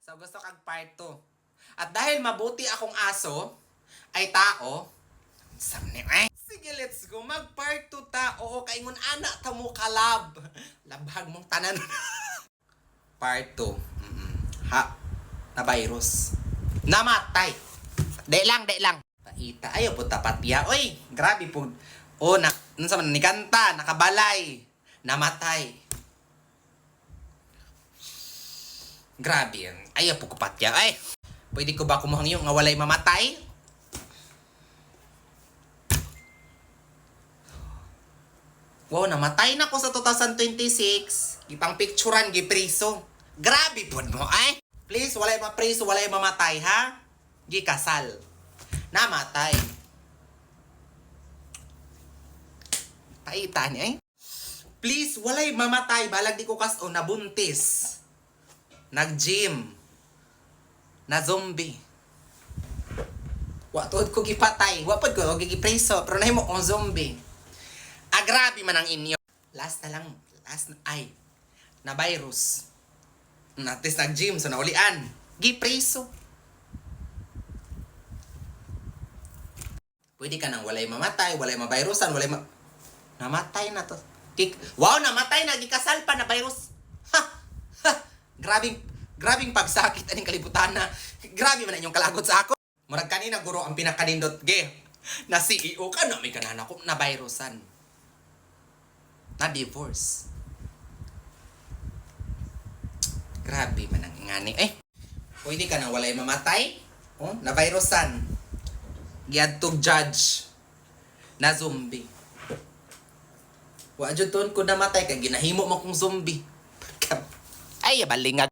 So gusto kag part 2. At dahil mabuti akong aso, ay tao, samne ay. Sige, let's go. Mag part 2 ta. Oo, kaingon anak ta mo kalab. Labhag mong tanan. Part 2. Ha. Na virus. Namatay. De lang. Paita. Ayaw po tapat ya. Oy, grabe po. Oh, nasa man ni kanta, nakabalay. Namatay. Grabe yan. Ayaw po kupatya. Ay, pwede ko ba kumuhang yung nga walay mamatay? Wow, namatay na ko sa 2026. Ipang picturean, gipriso. Grabe po mo, ay. Please, walay mapriso, walay mamatay, ha? Gikasal. Namatay. Paita niya, eh. Please, walay mamatay. Balag di ko kas o nabuntis. Nag-gym. Na zombie. Watod ko gipatay. Wapod ko gigipreso. Pero nahin mo kong zombie. Agrabi man ang inyo. Last na lang. Ay. Na virus. Natis nag-gym. So naulian. Gipreso. Pwede ka nang walay mamatay. Walay mavirusan. Walay namatay na to. Wow, namatay na. Gikasal pa na virus. Ha! Grabing pagsakit aning kalibutan na. Grabe man inyong kalagot sa ako. Murag kanina guro ang pinakanindot ge. Na CEO ka na may kanana ko na virusan. Na divorce. Grabe man ang ingani. Pwede ka na walay mamatay? Oh, na virusan. Giadtog judge. Na zombie. Wa jud ton ko namatay kay ginahimo mo kong zombie. Ay balingag.